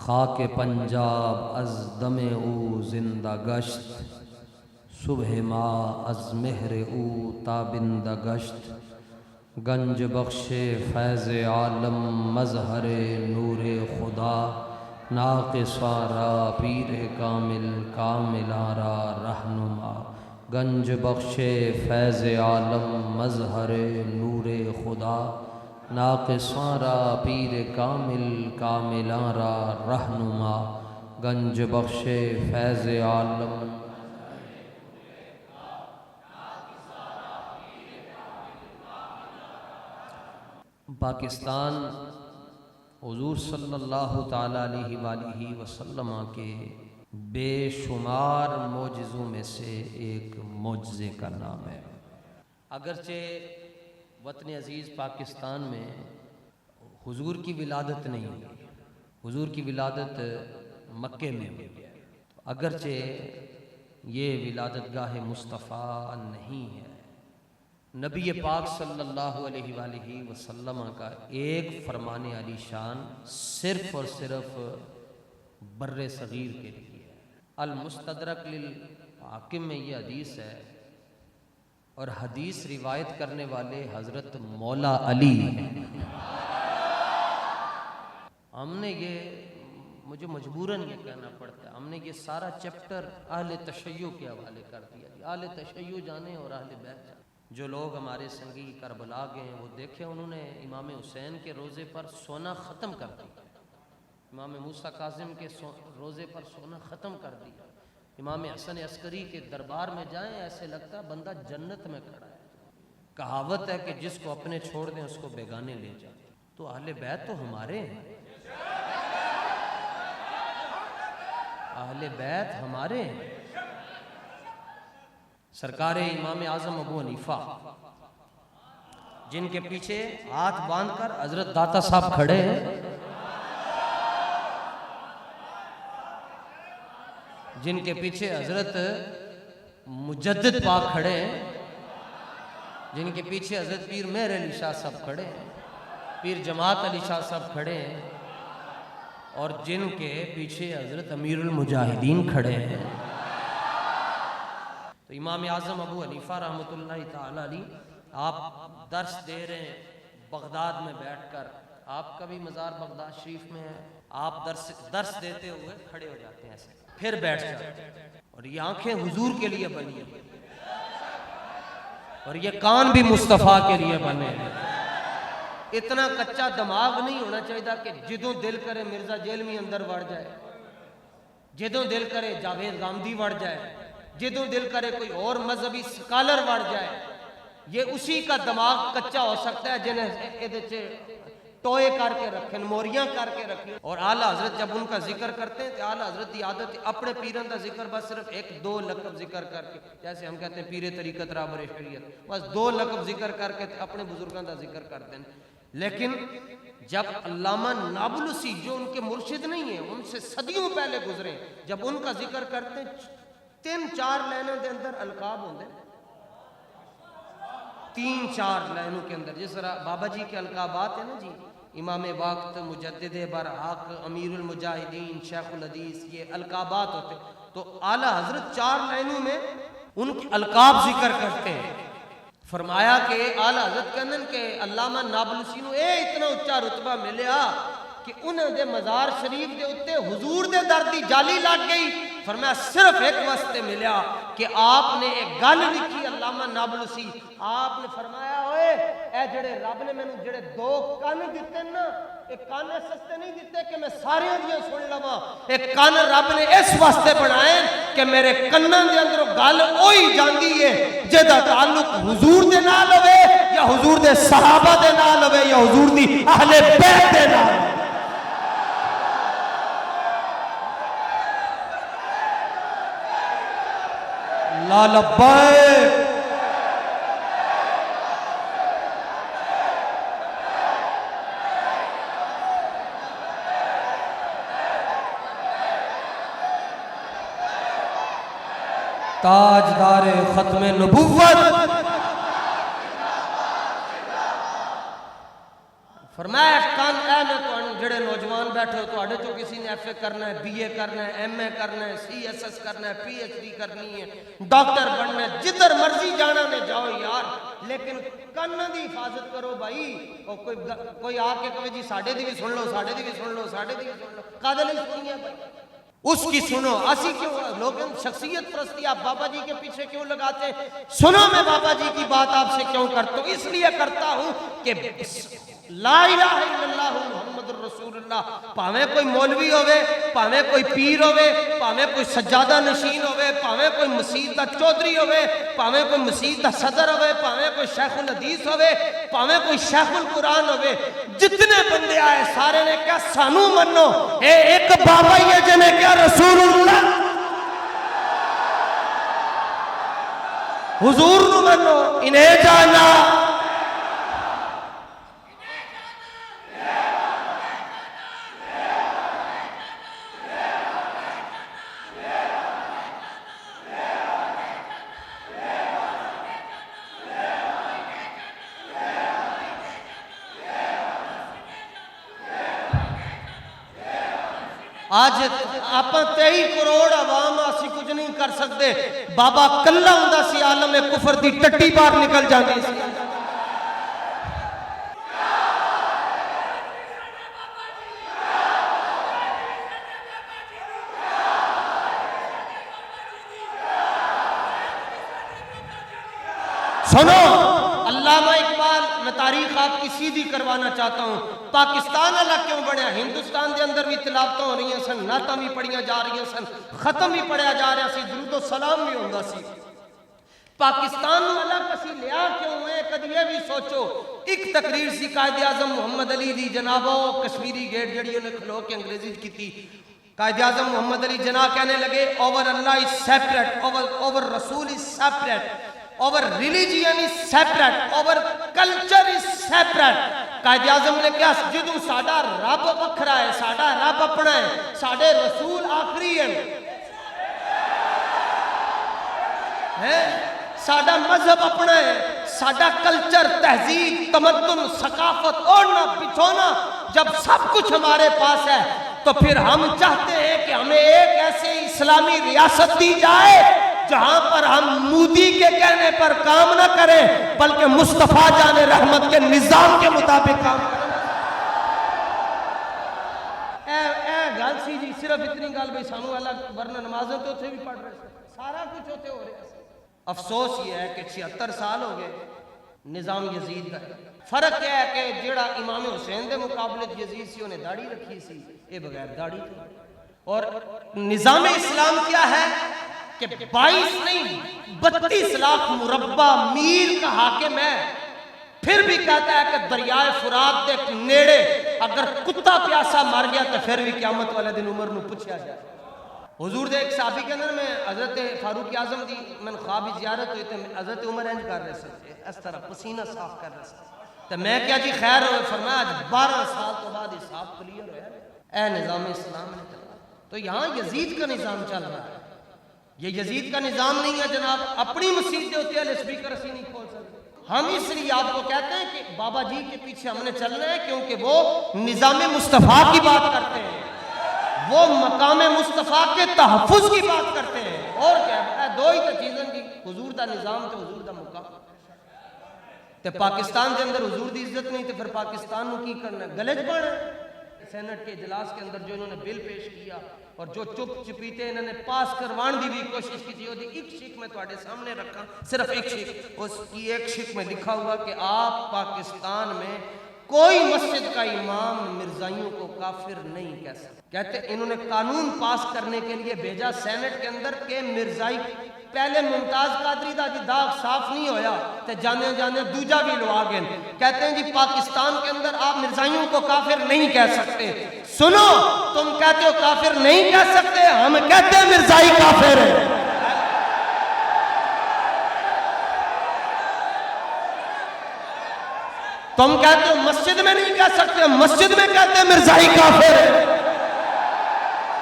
خاک پنجاب از دم او زندہ گشت، صبح ما از مہر او تابندہ گشت، گنج بخش فیض عالم مظہر نور خدا، ناقصاں را پیر کامل کاملاں را رہنما، گنج بخش فیض عالم مظہر نور خدا، ناقصاں را پیر کامل کاملاں را رہنما، گنج بخش فیض عالم۔ پاکستان حضور صلی اللہ تعالیٰ علیہ وآلہ وسلم کے بے شمار معجزوں میں سے ایک معجزے کا نام ہے۔ اگرچہ وطن عزیز پاکستان میں حضور کی ولادت نہیں ہوئی، حضور کی ولادت مکے میں ہوئی ہے، اگرچہ یہ ولادت گاہ مصطفیٰ نہیں ہے، نبی پاک صلی اللہ علیہ وآلہ وسلم کا ایک فرمان علی شان صرف اور صرف بر صغیر کے لیے ہے۔ المستدرک للحاکم میں یہ حدیث ہے، اور حدیث روایت کرنے والے حضرت مولا علی ہیں۔ ہم نے مجھے مجبوراً یہ کہنا پڑتا ہے، ہم نے یہ سارا چیپٹر اہل تشیع کے حوالے کر دیا۔ اہل تشیع جانے اور اہل بیت جانے۔ جو لوگ ہمارے سنگی کربلا گئے ہیں وہ دیکھیں، انہوں نے امام حسین کے روزے پر سونا ختم کر دیا، امام موسیٰ کاظم کے روزے پر سونا ختم کر دیا، امام حسن عسکری کے دربار میں جائیں ایسے لگتا ہے بندہ جنت میں کھڑا ہے۔ کہاوت ہے کہ جس کو اپنے چھوڑ دیں اس کو بیگانے لے جائیں۔ تو اہل بیت تو ہمارے ہیں، اہل بیت ہمارے ہیں۔ سرکار امام اعظم ابو حنیفہ جن کے پیچھے ہاتھ باندھ کر حضرت داتا صاحب کھڑے ہیں، جن کے پیچھے حضرت مجدد پاک کھڑے ہیں، جن کے پیچھے حضرت پیر مہر علی شاہ صاحب کھڑے ہیں، پیر جماعت علی شاہ صاحب کھڑے ہیں، اور جن کے پیچھے حضرت امیر المجاہدین کھڑے ہیں۔ تو امام اعظم ابو حنیفہ رحمۃ اللہ تعالیٰ علیہ آپ درس دے رہے ہیں بغداد میں بیٹھ کر، آپ کا بھی مزار بغداد شریف میں ہے، آپ درس دیتے ہوئے کھڑے ہو جاتے ہیں ایسے، پھر بیٹھ جاتے ہیں، اور یہ آنکھیں حضور کے لیے بنی ہیں، اور یہ کان بھی مصطفیٰ کے لیے بنے ہیں۔ اتنا کچا دماغ نہیں ہونا چاہیے کہ جدوں دل کرے مرزا جیلمی اندر وڑ جائے، جدوں دل کرے جاوید غامدی وڑ جائے، جدوں دل کرے کوئی اور مذہبی سکالر وڑ جائے۔ یہ اسی کا دماغ کچا ہو سکتا ہے جنہیں ٹوئے کر کے رکھیں، موریاں کر کے رکھیں۔ اور اعلیٰ حضرت جب ان کا ذکر کرتے ہیں تو اعلیٰ حضرت کی عادت ہے اپنے پیران کا ذکر بس صرف ایک دو لقب ذکر کر کے، جیسے ہم کہتے ہیں پیر طریقت رابر شریعت، بس دو لقب ذکر کر کے اپنے بزرگوں کا ذکر کرتے ہیں۔ لیکن جب علامہ نابلسی جو ان کے مرشد نہیں ہیں، ان سے صدیوں پہلے گزرے، جب ان کا ذکر کرتے ہیں 3-4 لائنوں کے اندر القاب ہوندے، 3-4 لائنوں کے اندر، جس طرح بابا جی کے القابات ہیں نا جی، امام وقت، مجدد برحق، امیر المجاہدین، شیخ الحدیث، یہ القابات ہوتے، تو اعلیٰ حضرت 4 لائنوں میں ان کے القاب ذکر کرتے ہیں۔ فرمایا کہ اعلیٰ حضرت کہندے کہ علامہ نابلسی نو اتنا اچھا رتبہ ملیا کہ انہوں دے مزار شریف دے اتے حضور دے در دی جالی لگ گئی۔ فرمایا صرف ایک واسطے ملیا کہ آپ نے ایک گل لکھی علامہ نابلسی، آپ نے فرمایا ہوئے اے جڑے رب نے میں جڑے 2 کان دیتے نا، ایک کان سستے نہیں دیتے کہ میں سارے دیا سن لوا، ایک کان رب نے اس واسطے بنائے کہ میرے کنن دے اندر گل اوہی جاندی ہے جدا تعلق حضور دے نال ہوے یا حضور دے صحابہ دے نال ہوے یا حضور دی اہل بیت دے نال۔ لا لبیک تاجدار ختم نبوت۔ فرمایا کان اے میں جڑے نوجوان بیٹھے ہو تو چو کسی نے ایف اے کرنا ہے, بی اے کرنا ہے, ایم اے کرنا ہے, سی ایس ایس کرنا ہے, پی ایچ ڈی کرنی ہے, ڈاکٹر بننا ہے, جدھر مرضی جانا نے جاؤ یار, لیکن کن دی حفاظت کرو بھائی. اور کوئی آ کے کہے جی ساڑھے دی بھی سن لو, ساڑھے دی بھی سن لو, ساڑھے دی بھی سن لو, قادل ہی سنی ہے بھائی, اس کی سنو. اسی کیوں لوگ شخصیت پرستی آپ بابا جی کے پیچھے کیوں لگاتے ہیں؟ سنو میں بابا جی کی بات آپ سے کیوں کرتا ہوں, اس لیے کرتا ہوں کہ لا الہ الا اللہ محمد الرسول اللہ, پاویں کوئی مولوی ہوئے, پاویں کوئی پیر ہوئے, پاویں کوئی سجادہ نشین ہوئے, پاویں کوئی مسجد دا چودھری ہوئے, پاویں کوئی مسجد دا صدر ہوئے, پاویں کوئی شیخ الحدیث ہوئے, پاویں کوئی شیخ القرآن ہوئے, جتنے بندے آئے سارے نے کہا سانو منو, اے ایک بابا ہی ہے جنہیں کہا رسول اللہ حضور نو منو, انہیں جانا. آج آپ 23 کروڑ عوام اسی کچھ نہیں کر سکتے, بابا کلا ہوندا سی عالم کفر دی ٹٹی باہر نکل جاندی سی. سنو علامہ اقبال, میں تاریخ آپ کی سیدھی کروانا چاہتا ہوں. پاکستان اللہ کیوں بنیا؟ ہندوستان دے اندر بھی تلاوتاں ہو رہی ہیں سن, نعتاں بھی پڑھیاں جا رہی ہیں سن, ختم بھی پڑھیا جا رہا سی, درود و سلام بھی ہوندا سی. پاکستان میں اللہ کسی لیا کیوں ہے؟ کدی یہ بھی سوچو. ایک تقریر سی قائد اعظم محمد علی دی جنابو کشمیری گیٹ جڑی انہیں کھلو کے انگریزی کی تھی. قائد اعظم محمد علی جناب کہنے لگے اوور اللہ از سیپریٹ, اوور رسول از separate, our religion is separate, our culture is separate. Quaid Azam نے کہا جدوں ساڈا رب وکھرا ہے, ساڈا رب اپنا ہے, ساڈے رسول آخری ہے, ساڈا مذہب اپنا ہے, ساڈا کلچر, تہذیب, تمدن, ثقافت, اوڑھنا بچھونا جب سب کچھ ہمارے پاس ہے تو پھر ہم چاہتے ہیں کہ ہمیں ایک ایسے اسلامی ریاست دی جائے جہاں پر ہم مودی کے کہنے پر کام نہ کریں بلکہ مصطفیٰ جان رحمت کے نظام کے مطابق کام کریں. اے گل سی جی, صرف اتنی گل بھئی سانو اللہ ورنہ نمازیں تو اتھے بھی پڑھ رہے ہیں, سارا کچھ ہوتے ہو رہے ہیں. افسوس یہ ہے کہ 76 سال ہو گئے نظام یزید کا. فرق یہ ہے کہ جڑا امام حسین دے مقابلے یزید سی انہیں داڑھی رکھی سی, یہ بغیر داڑھی تھی. اور نظام اسلام کیا ہے کہ 22 نہیں 32 لاکھ مربع میل کا حاکم ہے, پھر بھی کہتا ہے کہ دریائے فرات دے نیڑے اگر کتا پیاسا مر گیا تو پھر بھی قیامت والے دن عمر نو پوچھا جائے. حضور دے ایک صحابی کے اندر میں حضرت فاروق اعظم دی میں خوابی زیارت ہوئی تو حضرت عمر انج کر رہے سے اس طرح پسینہ صاف کر رہے سے, تو میں کیا جی خیر ہوئے, فرمایا آج 12 سال تو بعد حساب کلیئر ہوا. اے نظام اسلام نے چلا, تو یہاں یزید کا نظام چل رہا ہے. یہ یزید کا نظام نہیں ہے جناب, اپنی مسجد ہوتی ہے اسپیکر اسی نہیں کھول سکتے. ہم اس لیے آپ کو کہتے ہیں کہ بابا جی کے پیچھے ہم نے چلنا ہے کیونکہ وہ نظام مصطفیٰ کی بات کرتے ہیں, وہ مقام مصطفیٰ کے تحفظ کی بات کرتے ہیں. اور کیا ہے, دو ہی تو چیزیں کی, حضور دا نظام تے حضور دا مقام. تے پاکستان کے اندر حضور دی عزت نہیں, تے پھر پاکستان نو کی کرنا ہے, گلج بڑھ ہے. سینٹ کے اجلاس کے اندر جو انہوں نے بل پیش کیا اور جو چپ چپیتے انہوں نے پاس کروان دی بھی کوشش کی تھی, ایک شک میں تواڈے سامنے رکھا, صرف ایک شک, اس کی ایک شک میں لکھا ہوا کہ آپ پاکستان میں کوئی مسجد کا امام مرزائیوں کو کافر نہیں کہہ سکتے. کہتے انہوں نے قانون پاس کرنے کے لیے بھیجا سینٹ کے اندر کہ مرزائی, پہلے ممتاز قادری دا جی داغ صاف نہیں ہویا تے جانے جانے دوجا بھی لوا گئے. کہتے ہیں جی پاکستان کے اندر آپ مرزائیوں کو کافر نہیں کہہ سکتے. سنو, تم کہتے ہو کافر نہیں کہہ سکتے, ہم کہتے ہیں مرزائی کافر ہے. تم کہتے ہو مسجد میں نہیں کہہ سکتے, مسجد میں کہتے ہیں مرزائی کافر ہے.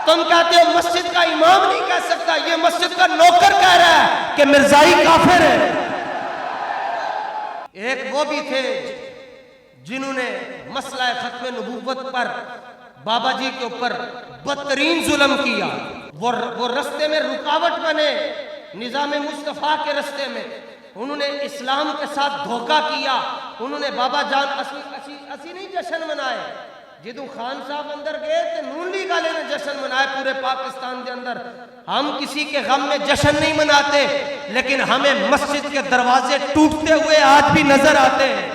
تم کہتے ہو مسجد کا امام نہیں کہہ سکتا, یہ مسجد کا نوکر کہہ رہا ہے کہ مرزائی کافر ہے. ایک وہ بھی تھے جنہوں نے مسئلہ ختم نبوت پر بابا جی کے اوپر بدترین ظلم کیا، وہ رستے میں رکاوٹ بنے نظام مصطفیٰ کے رستے میں، انہوں نے اسلام کے ساتھ دھوکہ کیا، انہوں نے بابا جان اسی نہیں جشن منائے، جدو خان صاحب اندر گئے تو نون لیگ والے نے جشن منائے پورے پاکستان کے اندر۔ ہم کسی کے غم میں جشن نہیں مناتے، لیکن ہمیں مسجد کے دروازے ٹوٹتے ہوئے آج بھی نظر آتے ہیں۔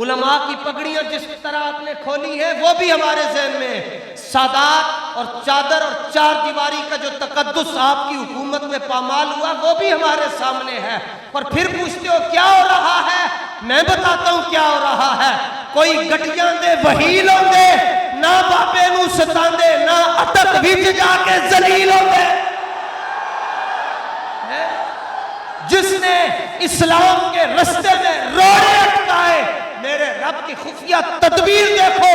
علماء کی پگڑیاں جس طرح آپ نے کھولی ہے وہ بھی ہمارے ذہن میں ہے، سادات اور چادر اور چار دیواری کا جو تقدس آپ کی حکومت میں پامال ہوا وہ بھی ہمارے سامنے ہے۔ اور پھر پوچھتے ہو کیا ہو رہا ہے؟ میں بتاتا ہوں کیا ہو رہا ہے۔ کوئی گٹیاں دے وہیل ہوں دے، نہ بابے نو ستان دے، نہ اتک وچ جا کے ذلیل ہوں دے۔ جس نے اسلام کے رستے میں روڑے اٹکائے، میرے رب کی خفیہ تدبیر دیکھو،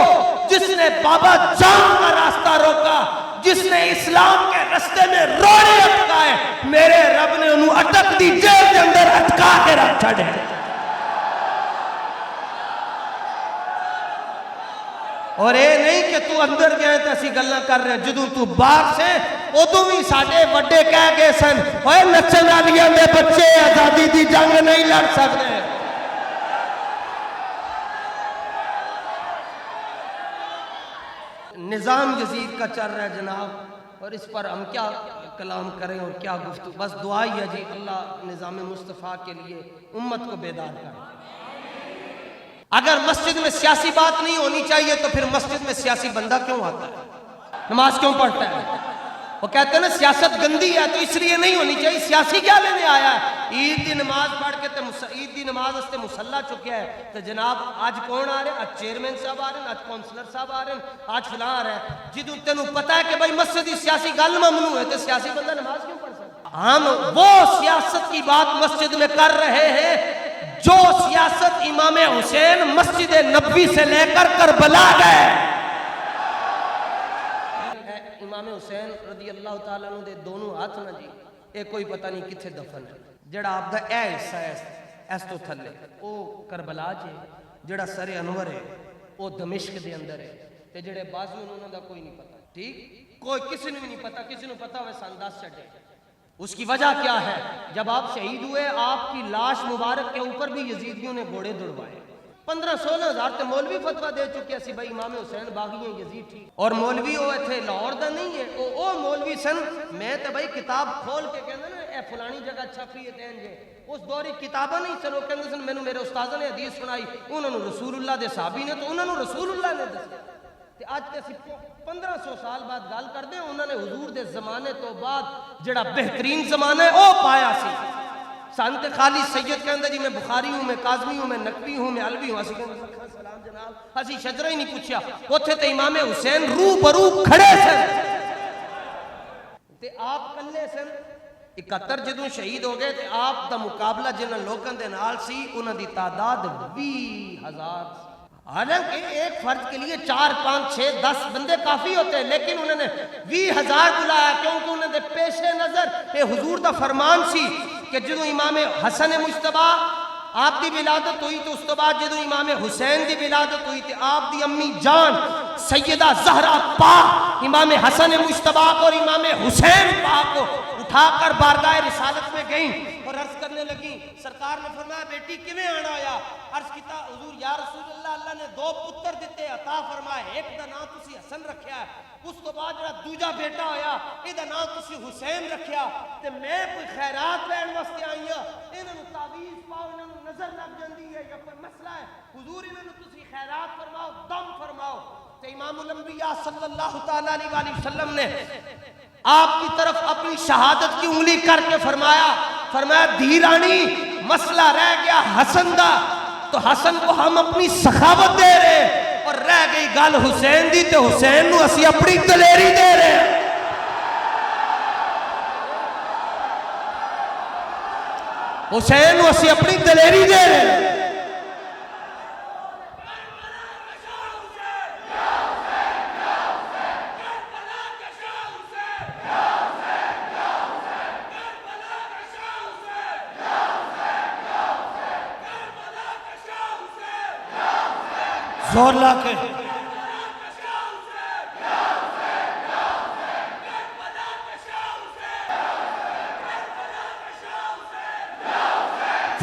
جس نے بابا جان کا راستہ روکا، جس نے اسلام کے رستے میں روڑے اٹکائے، میرے رب نے انہوں اٹک دی جیل کے اندر اٹکا کے رکھ چھڑے۔ اور اے نہیں کہ تو اندر گئے تو اسی گلہ کر رہے ہیں، جدوں تو باہر سے ادو بھی ساڑھے وڈے کہہ گئے سن، اوے نچن والیاں دے بچے آزادی دی جنگ نہیں لڑ سکتے۔ نظام یزید کا چل رہا ہے جناب، اور اس پر ہم کیا کلام کریں اور کیا گفتگو، بس دعا ہی ہے جی اللہ نظام مصطفیٰ کے لیے امت کو بیدار کرے۔ اگر مسجد میں سیاسی بات نہیں ہونی چاہیے تو پھر مسجد میں سیاسی بندہ کیوں آتا ہے، نماز کیوں پڑھتا ہے؟ وہ کہتے ہیں نا سیاست گندی ہے تو اس لیے نہیں ہونی چاہیے، سیاسی کیا لینے آیا ہے؟ عید دی نماز پڑھ کے عید دی نماز اس سے مسلح چکیا ہے تو جناب آج کون آ رہے ہیں؟ آج چیئرمین صاحب آ رہے ہیں، آج کونسلر صاحب آ رہے ہیں، آج فلاں آ رہا ہے۔ جدوں تینوں پتا ہے کہ بھائی مسجد کی سیاسی گل ممنوع ہے تو سیاسی بندہ نماز کیوں پڑھ سکتا؟ ہم وہ سیاست کی بات مسجد میں کر رہے ہیں جو سیاست امام حسین مسجد نبوی سے لے کر کربلا گئے۔ امام حسین رضی اللہ تعالیٰ عنہ دے دونوں ہاتھ نہ جی، ایک کوئی پتہ نہیں کتھے دفن ہے، جڑا آپ دا اے حصہ ہے اس تو تھلے او کربلا جے، جڑا سر انور ہے او دمشق دے اندر ہے، تے جڑے بازو انہوں دا کوئی نہیں پتہ، ٹھیک؟ کوئی کسی نے بھی نہیں پتہ، کسی نے پتہ ہوئے سانداز چڑھے۔ اس کی وجہ کیا ہے؟ جب آپ شہید ہوئے آپ کی لاش مبارک کے اوپر بھی یزیدیوں نے گھوڑے دوڑوائے، 15-16 ہزار تے مولوی فتوہ دے چکے اسی بھائی امام حسین باغی ہیں یزید ٹھیک، اور مولوی ہوئے تھے لاہور دا نہیں ہے، او مولوی سن میں تے بھائی کتاب کھول کے کہنا نا اے فلانی جگہ چھپی ہے تین جے، اس دوری کتابہ نہیں سن، وہ کہنے سن میں میرے استاذہ نے حدیث سنائی، انہوں نے رسول اللہ دے صحابی نے تو انہوں نے رسول اللہ نے دسیا۔ آج تے 1500 سال بعد گال کر دیں، انہوں نے حضور دے زمانے تو بعد جڑا بہترین زمانہ ہے او پایا سی۔ سانتے خالی سید کہندے جی میں بخاری ہوں، میں کاظمی ہوں، میں نقوی ہوں، میں علوی ہوں، اسی کہندے سلام جناب، اسی شجرہ ہی نہیں پوچھا، اوتھے تے امام حسین رو برو کھڑے سن تے آپ کلے سن۔ 71 جدوں شہید ہو گئے تے آپ دا مقابلہ جنہاں لوکاں دے نال سی انہاں دی تعداد 20,000 سی۔ حالانکہ ایک فرد کے لیے 4 5 6 10 بندے کافی ہوتے ہیں، لیکن انہوں نے 20,000 بلایا کیونکہ انہوں نے پیش نظر یہ حضور دا فرمان سی کہ جدوں امام حسن مجتبی آپ دی ولادت ہوئی تو اس تو بعد جدوں امام حسین دی ولادت ہوئی تو آپ دی امی جان سیدہ زہرا پاک امام حسن مجتبی اور امام حسین پاک کو اٹھا کر بارگاہ رسالت میں گئیں اور عرض کرنے لگیں۔ سرکار نے فرمایا بیٹی کیویں آنا ہویا؟ عرض کیتا حضور یا رسول اللہ اللہ نے 2 پتر دیتے عطا فرمائے، ایک دا نام تسی حسن رکھیا ہے، اس تو بعد جڑا دوجا بیٹا ہویا اے دا نام تسی حسین رکھیا، تے میں کوئی خیرات لین واسطے آئی ہاں، انہاں نوں تعویذ پاؤ، انہاں نوں نظر لگ جاندی ہے یا کوئی مسئلہ ہے، حضور انہاں نوں تسی خیرات فرماؤ، دم فرماؤ۔ تے امام الانبیاء صلی اللہ تعالیٰ علیہ وسلم نے آپ کی طرف اپنی شہادت کی انگلی کر کے فرمایا دھیرانی مسئلہ رہ گیا حسن دا، تو حسن کو ہم اپنی سخاوت دے رہے، اور رہ گئی گل حسین دی تو حسین نو اسی اپنی دلیری دے رہے ہیں۔ حسین نو اسی اپنی دلیری دے رہے ہیں۔ زور لا کے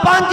5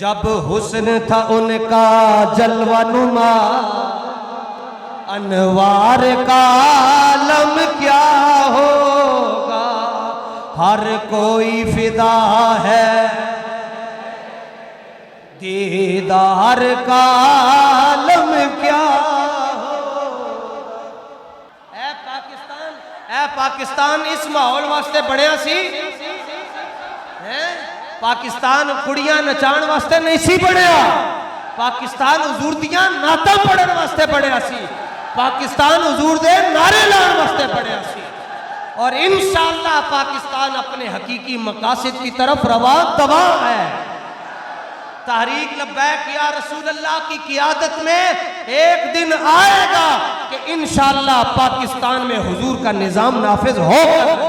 جب حسن تھا ان کا جلوہ نما، انوار کا عالم کیا ہوگا، ہر کوئی فدا ہے دیدار کا عالم کیا ہوگا۔ اے پاکستان اس ماحول واسطے بڑھیا سی، پاکستان کڑیاں نچان واسطے نہیں سی بڑھیا، پاکستان حضور دیاں نعتاں پڑھن واسطے بڑھیا سی، پاکستان حضور دے نعرے لان واسطے بڑھیا سی، اور انشاءاللہ پاکستان اپنے حقیقی مقاصد کی طرف رواں دواں ہے۔ تحریک لبیک یا رسول اللہ کی قیادت میں ایک دن آئے گا کہ انشاءاللہ پاکستان میں حضور کا نظام نافذ ہوگا۔